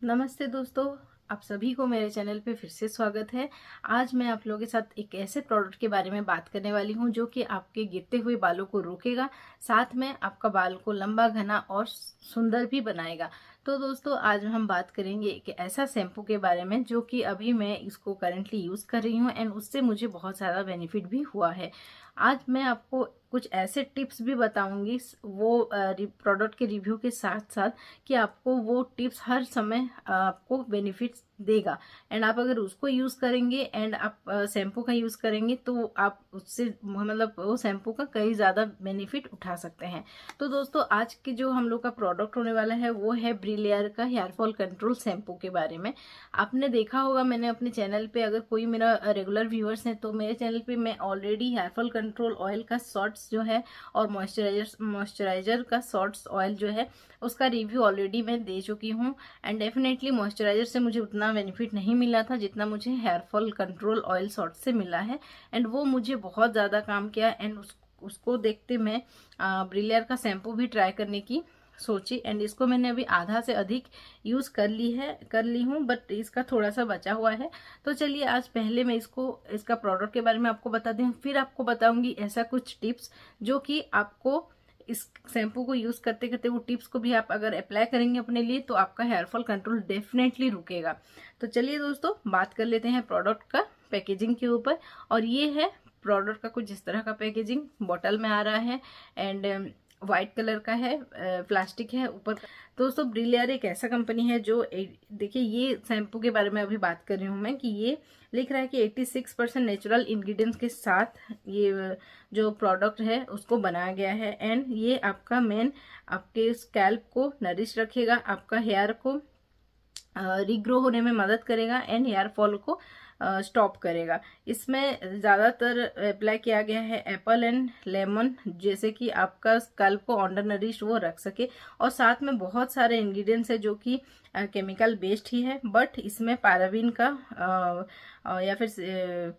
नमस्ते दोस्तों, आप सभी को मेरे चैनल पे फिर से स्वागत है। आज मैं आप लोगों के साथ एक ऐसे प्रोडक्ट के बारे में बात करने वाली हूँ जो कि आपके गिरते हुए बालों को रोकेगा, साथ में आपका बाल को लंबा, घना और सुंदर भी बनाएगा। तो दोस्तों, आज हम बात करेंगे एक ऐसा शैम्पू के बारे में जो कि अभी मैं इसको करंटली यूज़ कर रही हूँ एंड उससे मुझे बहुत ज़्यादा बेनिफिट भी हुआ है। आज मैं आपको कुछ ऐसे टिप्स भी बताऊंगी वो प्रोडक्ट के रिव्यू के साथ साथ कि आपको वो टिप्स हर समय आपको बेनिफिट्स देगा एंड आप अगर उसको यूज़ करेंगे एंड आप शैम्पू का यूज़ करेंगे तो आप उससे मतलब वो शैम्पू का कई ज़्यादा बेनिफिट उठा सकते हैं। तो दोस्तों, आज के जो हम लोग का प्रोडक्ट होने वाला है वो है ब्रिलियर का हेयर फॉल कंट्रोल शैम्पू के बारे में। आपने देखा होगा, मैंने अपने चैनल पे, अगर कोई मेरा रेगुलर व्यूअर्स है तो मेरे चैनल पे मैं already hair fall control oil का शॉर्ट्स जो है और मॉइस्चराइजर का शॉर्ट्स ऑयल जो है उसका रिव्यू ऑलरेडी मैं दे चुकी हूँ एंड डेफिनेटली मॉइस्चराइजर से मुझे उतना बेनिफिट नहीं मिला था जितना मुझे hair fall control oil short से मिला है एंड वो मुझे बहुत ज़्यादा काम किया एंड उसको देखते मैं ब्रिलियर का शैम्पू भी ट्राई करने की सोची एंड इसको मैंने अभी आधा से अधिक यूज़ कर ली हूँ, बट इसका थोड़ा सा बचा हुआ है। तो चलिए, आज पहले मैं इसका प्रोडक्ट के बारे में आपको बताती हूँ, फिर आपको बताऊंगी ऐसा कुछ टिप्स जो कि आपको इस शैम्पू को यूज़ करते करते वो टिप्स को भी आप अगर अप्लाई करेंगे अपने लिए तो आपका हेयर फॉल कंट्रोल डेफिनेटली रुकेगा। तो चलिए दोस्तों, बात कर लेते हैं प्रोडक्ट का पैकेजिंग के ऊपर। और ये है प्रोडक्ट का कुछ इस तरह का पैकेजिंग, बॉटल में आ रहा है एंड वाइट कलर का है, प्लास्टिक है ऊपर। दोस्तों, ब्रिलियर एक ऐसा कंपनी है जो देखिए, ये शैम्पू के बारे में अभी बात कर रही हूँ मैं कि ये लिख रहा है कि 86% नेचुरल इंग्रेडिएंट्स के साथ ये जो प्रोडक्ट है उसको बनाया गया है एंड ये आपका आपके स्कैल्प को नरिश रखेगा, आपका हेयर को रिग्रो होने में मदद करेगा एंड हेयर फॉल को स्टॉप करेगा। इसमें ज़्यादातर अप्लाई किया गया है एप्पल एंड लेमन, जैसे कि आपका स्कल्प को अंडर नरिश वो रख सके। और साथ में बहुत सारे इंग्रेडिएंट्स है जो कि केमिकल बेस्ड ही है, बट इसमें पैराबीन का या फिर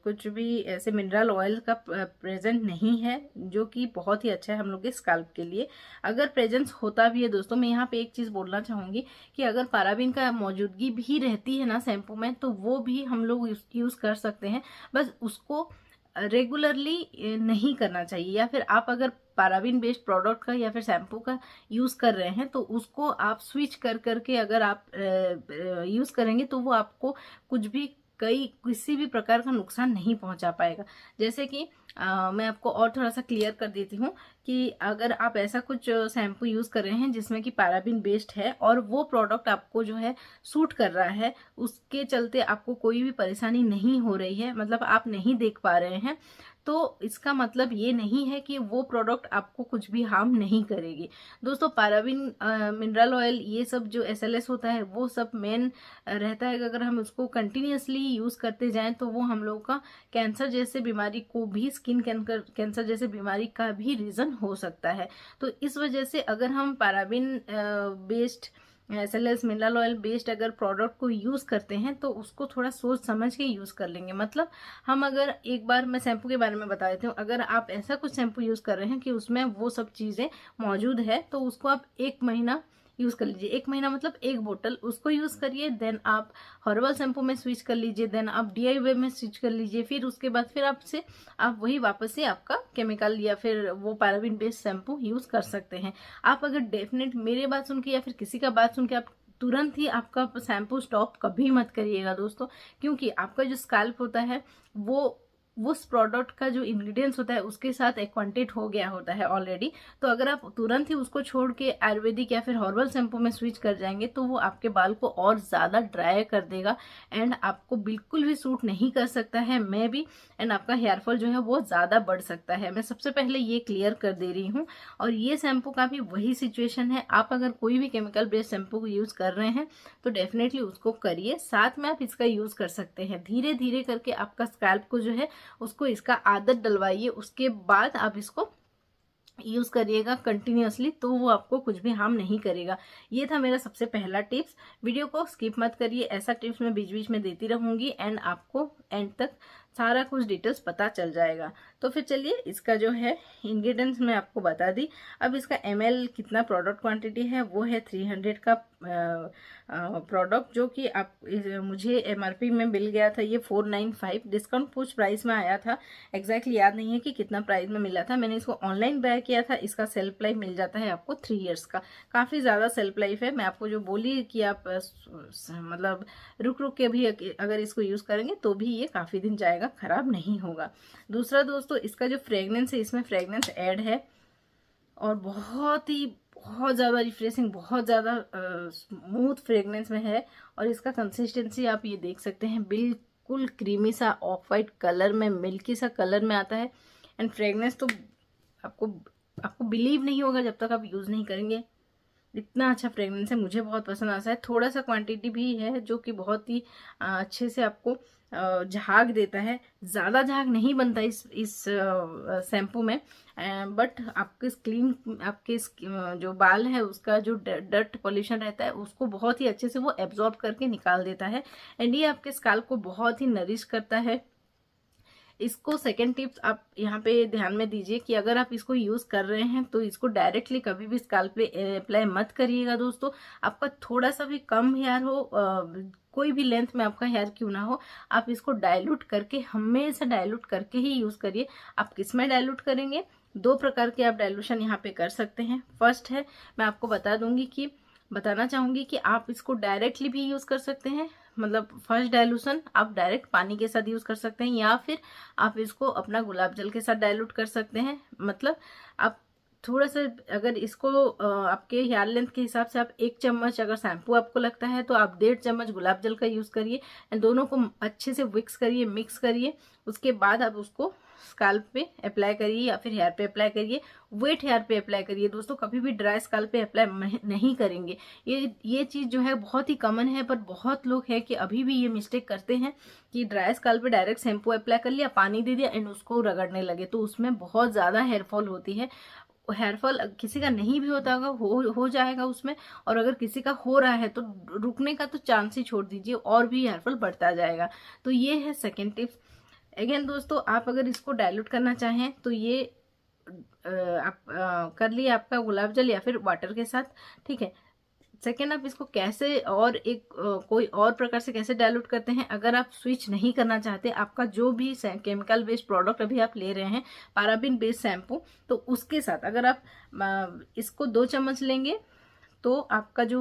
कुछ भी ऐसे मिनरल ऑयल का प्रेजेंट नहीं है, जो कि बहुत ही अच्छा है हम लोग के स्कल्प के लिए। अगर प्रेजेंस होता भी है दोस्तों, मैं यहाँ पे एक चीज़ बोलना चाहूँगी कि अगर पैराबीन का मौजूदगी भी रहती है ना शैम्पू में, तो वो भी हम लोग यूज़ कर सकते हैं, बस उसको रेगुलरली नहीं करना चाहिए। या फिर आप अगर पैराबीन बेस्ड प्रोडक्ट का या फिर शैम्पू का यूज़ कर रहे हैं तो उसको आप स्विच कर करके अगर आप यूज़ करेंगे तो वो आपको कुछ भी किसी भी प्रकार का नुकसान नहीं पहुंचा पाएगा। जैसे कि मैं आपको और थोड़ा सा क्लियर कर देती हूँ कि अगर आप ऐसा कुछ शैम्पू यूज़ कर रहे हैं जिसमें कि पैराबीन बेस्ड है और वो प्रोडक्ट आपको जो है सूट कर रहा है, उसके चलते आपको कोई भी परेशानी नहीं हो रही है, मतलब आप नहीं देख पा रहे हैं, तो इसका मतलब ये नहीं है कि वो प्रोडक्ट आपको कुछ भी हार्म नहीं करेगी। दोस्तों, पैराबीन, मिनरल ऑयल, ये सब जो SLS होता है वो सब मेन रहता है कि अगर हम उसको कंटिन्यूसली यूज़ करते जाएं तो वो हम लोग का कैंसर जैसे बीमारी को भी, स्किन कैंसर जैसे बीमारी का भी रीज़न हो सकता है। तो इस वजह से अगर हम paraben based SLS mineral oil based अगर प्रोडक्ट को यूज़ करते हैं तो उसको थोड़ा सोच समझ के यूज़ कर लेंगे। मतलब हम अगर एक बार, मैं शैम्पू के बारे में बता देती हूँ, अगर आप ऐसा कुछ शैम्पू यूज़ कर रहे हैं कि उसमें वो सब चीज़ें मौजूद है तो उसको आप 1 महीना यूज़ कर लीजिए। 1 महीना मतलब 1 बोतल उसको यूज़ करिए, देन आप हर्बल शैम्पू में स्विच कर लीजिए, देन आप DIY में स्विच कर लीजिए, फिर उसके बाद फिर आप वही वापस से आपका केमिकल या फिर वो पैराबीन बेस्ड शैम्पू यूज़ कर सकते हैं। आप अगर डेफिनेट मेरे बात सुन के या फिर किसी का बात सुन के आप तुरंत ही आपका शैम्पू स्टॉप कभी मत करिएगा दोस्तों, क्योंकि आपका जो स्कैल्प होता है वो उस प्रोडक्ट का जो इंग्रेडिएंट्स होता है उसके साथ एक्वांटेड हो गया होता है ऑलरेडी। तो अगर आप तुरंत ही उसको छोड़ के आयुर्वेदिक या फिर हर्बल शैम्पू में स्विच कर जाएंगे तो वो आपके बाल को और ज़्यादा ड्राई कर देगा एंड आपको बिल्कुल भी सूट नहीं कर सकता है, मैं भी, एंड आपका हेयर फॉल जो है वो ज़्यादा बढ़ सकता है। मैं सबसे पहले ये क्लियर कर दे रही हूँ। और ये शैम्पू का भी वही सिचुएशन है। आप अगर कोई भी केमिकल बेस्ड शैम्पू को यूज़ कर रहे हैं तो डेफिनेटली उसको करिए, साथ में आप इसका यूज़ कर सकते हैं। धीरे धीरे करके आपका स्कैल्प को जो है उसको इसका आदत डलवाइए, उसके बाद आप इसको यूज़ करिएगा कंटिन्यूअसली, तो वो आपको कुछ भी हार्म नहीं करेगा। ये था मेरा सबसे पहला टिप्स। वीडियो को स्किप मत करिए, ऐसा टिप्स मैं बीच बीच में देती रहूँगी एंड आपको एंड तक सारा कुछ डिटेल्स पता चल जाएगा। तो फिर चलिए इसका जो है इंग्रेडिएंट्स मैं आपको बता दी। अब इसका ml कितना प्रोडक्ट क्वांटिटी है वो है 300 का प्रोडक्ट, जो कि आप मुझे MRP में मिल गया था ये 495, डिस्काउंट कुछ प्राइस में आया था, एग्जैक्टली याद नहीं है कि कितना प्राइस में मिला था। मैंने इसको ऑनलाइन बाय किया था। इसका सेल्फ लाइफ मिल जाता है आपको 3 इयर्स का, काफ़ी ज़्यादा सेल्फ लाइफ है। मैं आपको जो बोली कि आप मतलब रुक रुक के भी अगर इसको यूज़ करेंगे तो भी ये काफ़ी दिन जाएगा, ख़राब नहीं होगा। दूसरा दोस्तों, इसका जो फ्रेगनेंस है, इसमें फ्रेगनेंस ऐड है और बहुत ज़्यादा रिफ्रेशिंग, बहुत ज़्यादा स्मूथ फ्रेगनेंस में है। और इसका कंसिस्टेंसी आप ये देख सकते हैं, बिल्कुल क्रीमी सा ऑफ वाइट कलर में, मिल्की सा कलर में आता है। एंड फ्रेगनेंस तो आपको बिलीव नहीं होगा जब तक आप यूज़ नहीं करेंगे, इतना अच्छा फ्रेगनेंस है। मुझे बहुत पसंद आता है। थोड़ा सा क्वांटिटी भी है जो कि बहुत ही अच्छे से आपको झाग देता है। ज़्यादा झाग नहीं बनता इस शैम्पू में, बट आपके जो बाल है उसका जो डर्ट पॉल्यूशन रहता है उसको बहुत ही अच्छे से वो एब्जॉर्ब करके निकाल देता है। एंड ये आपके स्काल्प को बहुत ही नरिश करता है। इसको सेकेंड टिप्स आप यहाँ पे ध्यान में दीजिए कि अगर आप इसको यूज़ कर रहे हैं तो इसको डायरेक्टली कभी भी स्काल्प पे अप्लाई मत करिएगा दोस्तों। आपका थोड़ा सा भी कम हेयर हो, कोई भी लेंथ में आपका हेयर क्यों ना हो, आप इसको डाइल्यूट करके, हमेशा डाइल्यूट करके ही यूज़ करिए। आप किस में डाइल्यूट करेंगे? 2 प्रकार के आप डाइल्यूशन यहाँ पे कर सकते हैं। फर्स्ट है, मैं आपको बताना चाहूँगी कि आप इसको डायरेक्टली भी यूज़ कर सकते हैं, मतलब फर्स्ट डाइल्यूशन आप डायरेक्ट पानी के साथ यूज़ कर सकते हैं, या फिर आप इसको अपना गुलाब जल के साथ डाइल्यूट कर सकते हैं। मतलब आप थोड़ा सा, अगर इसको आपके हेयर लेंथ के हिसाब से आप 1 चम्मच अगर शैम्पू आपको लगता है तो आप 1.5 चम्मच गुलाब जल का यूज़ करिए। एंड दोनों को अच्छे से मिक्स करिए। उसके बाद आप उसको स्काल्प पे अप्लाई करिए या फिर हेयर पे अप्लाई करिए। वेट हेयर पे अप्लाई करिए दोस्तों, कभी भी ड्राई स्काल्प पे अप्लाई नहीं करेंगे। ये चीज़ जो है बहुत ही कॉमन है, पर बहुत लोग हैं कि अभी भी ये मिस्टेक करते हैं कि ड्राई स्काल्प पे डायरेक्ट शैम्पू अप्लाई कर लिया, पानी दे दिया एंड उसको रगड़ने लगे, तो उसमें बहुत ज़्यादा हेयरफॉल होती है। हेयरफॉल किसी का नहीं भी होता होगा, हो जाएगा उसमें, और अगर किसी का हो रहा है तो रुकने का तो चांस ही छोड़ दीजिए, और भी हेयरफॉल बढ़ता जाएगा। तो ये है सेकेंड टिप्स। अगेन दोस्तों, आप अगर इसको डाइल्यूट करना चाहें तो ये आप कर लिए आपका गुलाब जल या फिर वाटर के साथ, ठीक है। सेकेंड, आप इसको कैसे और कोई और प्रकार से कैसे डाइल्यूट करते हैं, अगर आप स्विच नहीं करना चाहते, आपका जो भी केमिकल बेस्ड प्रोडक्ट अभी आप ले रहे हैं, पैराबीन बेस्ड शैम्पू, तो उसके साथ अगर आप इसको 2 चम्मच लेंगे तो आपका जो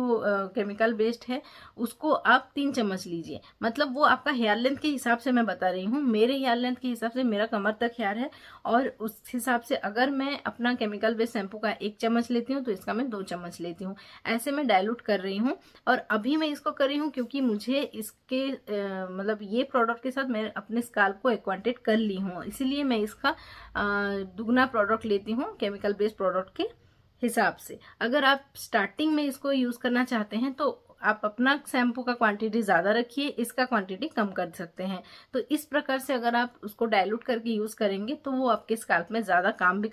केमिकल बेस्ड है उसको आप 3 चम्मच लीजिए। मतलब वो आपका हेयर लेंथ के हिसाब से मैं बता रही हूँ, मेरे हेयर लेंथ के हिसाब से मेरा कमर तक हेयर है, और उस हिसाब से अगर मैं अपना केमिकल बेस्ड शैम्पू का 1 चम्मच लेती हूँ तो इसका मैं 2 चम्मच लेती हूँ। ऐसे मैं डाइल्यूट कर रही हूँ, और अभी मैं इसको कर रही हूँ क्योंकि मुझे इसके मतलब ये प्रोडक्ट के साथ मैं अपने स्काल्प को एक्वांटेड कर ली हूँ, इसीलिए मैं इसका दुगना प्रोडक्ट लेती हूँ केमिकल बेस्ड प्रोडक्ट के हिसाब से। अगर आप स्टार्टिंग में इसको यूज करना चाहते हैं तो आप अपना शैम्पू का क्वांटिटी ज़्यादा रखिए, इसका क्वांटिटी कम कर सकते हैं। तो इस प्रकार से अगर आप उसको डाइल्यूट करके यूज़ करेंगे तो वो आपके स्काल्प में ज़्यादा काम भी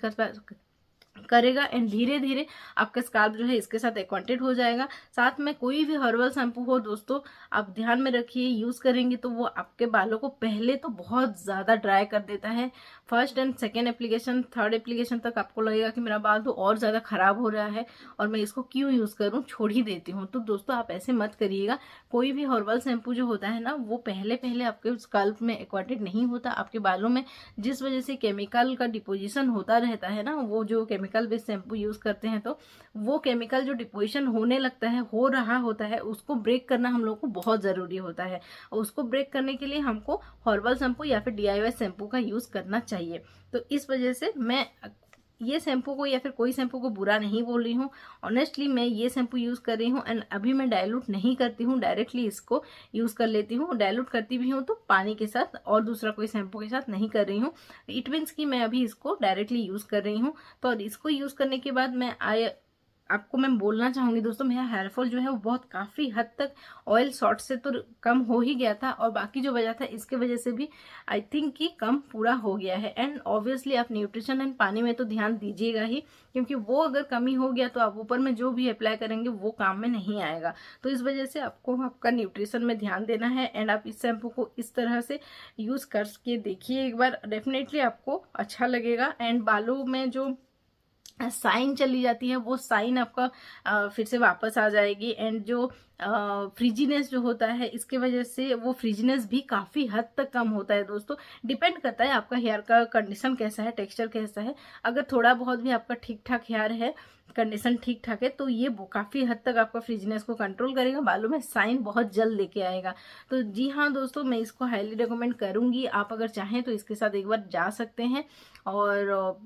करेगा, एंड धीरे धीरे आपका स्काल्प जो है इसके साथ एक्वांटेड हो जाएगा। साथ में कोई भी हर्बल शैम्पू हो दोस्तों, आप ध्यान में रखिए, यूज करेंगे तो वो आपके बालों को पहले तो बहुत ज्यादा ड्राई कर देता है। First and second application, third application तक आपको लगेगा कि मेरा बाल तो और ज्यादा खराब हो रहा है और मैं इसको क्यों यूज करूं, छोड़ ही देती हूँ। तो दोस्तों आप ऐसे मत करिएगा। कोई भी हर्बल शैम्पू जो होता है ना, वो पहले आपके स्काल्प में एक्वाटेड नहीं होता। आपके बालों में जिस वजह से केमिकल का डिपोजिशन होता रहता है ना, वो जो केमिकल बेस्ड शैम्पू यूज करते हैं तो वो केमिकल जो डिपोजिशन होने लगता है, हो रहा होता है, उसको ब्रेक करना हम लोग को बहुत जरूरी होता है। और उसको ब्रेक करने के लिए हमको हर्बल शैम्पू या फिर DIY शैम्पू का यूज करना चाहिए। तो इस वजह से मैं ये शैम्पू को या फिर कोई शैम्पू को बुरा नहीं बोल रही हूँ। ऑनेस्टली मैं ये शैम्पू यूज कर रही हूँ, एंड अभी मैं डाइल्यूट नहीं करती हूँ, डायरेक्टली इसको यूज कर लेती हूँ। डाइल्यूट करती भी हूँ तो पानी के साथ और दूसरा कोई शैम्पू के साथ नहीं कर रही हूँ। इट मीन्स कि मैं अभी इसको डायरेक्टली यूज कर रही हूँ। तो इसको यूज करने के बाद मैं आपको मैं बोलना चाहूँगी दोस्तों, मेरा हेयर फॉल जो है वो बहुत काफ़ी हद तक ऑयल शॉर्ट से तो कम हो ही गया था, और बाकी जो वजह था इसके वजह से भी आई थिंक कि कम पूरा हो गया है। एंड ऑब्वियसली आप न्यूट्रिशन एंड पानी में तो ध्यान दीजिएगा ही, क्योंकि वो अगर कमी हो गया तो आप ऊपर में जो भी अप्लाई करेंगे वो काम में नहीं आएगा। तो इस वजह से आपको आपका न्यूट्रिशन में ध्यान देना है। एंड आप इस शैम्पू को इस तरह से यूज़ करके देखिए एक बार, डेफिनेटली आपको अच्छा लगेगा। एंड बालों में जो साइन चली जाती है वो साइन आपका फिर से वापस आ जाएगी। एंड जो फ्रिजीनेस जो होता है इसके वजह से वो फ्रिजीनेस भी काफ़ी हद तक कम होता है दोस्तों। डिपेंड करता है आपका हेयर का कंडीशन कैसा है, टेक्सचर कैसा है। अगर थोड़ा बहुत भी आपका ठीक ठाक हेयर है, कंडीशन ठीक ठाक है, तो ये काफ़ी हद तक आपका फ्रिजीनेस को कंट्रोल करेगा, बालों में साइन बहुत जल्द लेके आएगा। तो जी हाँ दोस्तों, मैं इसको हाईली रिकमेंड करूँगी। आप अगर चाहें तो इसके साथ एक बार जा सकते हैं। और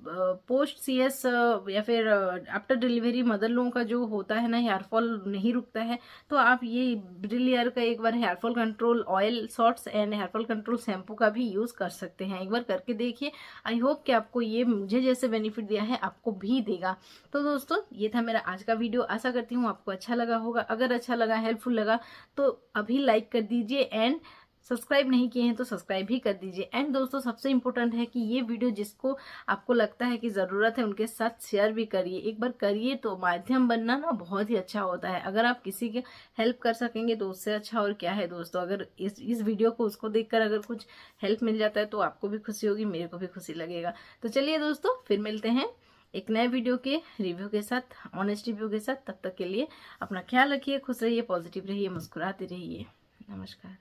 पोस्ट CS या फिर आफ्टर डिलीवरी मदर लोगों का जो होता है ना, हेयर फॉल नहीं रुकता है, तो आप ये ब्रिलियर का एक बार hair fall control oil shots and hair fall control shampoo का भी यूज़ कर सकते हैं। एक बार करके देखिए, आई होप कि आपको ये मुझे जैसे बेनिफिट दिया है आपको भी देगा। तो दोस्तों ये था मेरा आज का वीडियो, आशा करती हूँ आपको अच्छा लगा होगा। अगर अच्छा लगा, हेल्पफुल लगा, तो अभी लाइक कर दीजिए। एंड सब्सक्राइब नहीं किए हैं तो सब्सक्राइब भी कर दीजिए। एंड दोस्तों सबसे इम्पोर्टेंट है कि ये वीडियो जिसको आपको लगता है कि ज़रूरत है उनके साथ शेयर भी करिए। एक बार करिए तो माध्यम बनना ना बहुत ही अच्छा होता है। अगर आप किसी के हेल्प कर सकेंगे तो उससे अच्छा और क्या है दोस्तों। अगर इस वीडियो को उसको देखकर अगर कुछ हेल्प मिल जाता है तो आपको भी खुशी होगी, मेरे को भी खुशी लगेगा। तो चलिए दोस्तों, फिर मिलते हैं एक नए वीडियो के रिव्यू के साथ, ऑनेस्ट रिव्यू के साथ। तब तक के लिए अपना ख्याल रखिए, खुश रहिए, पॉजिटिव रहिए, मुस्कुराते रहिए। नमस्कार।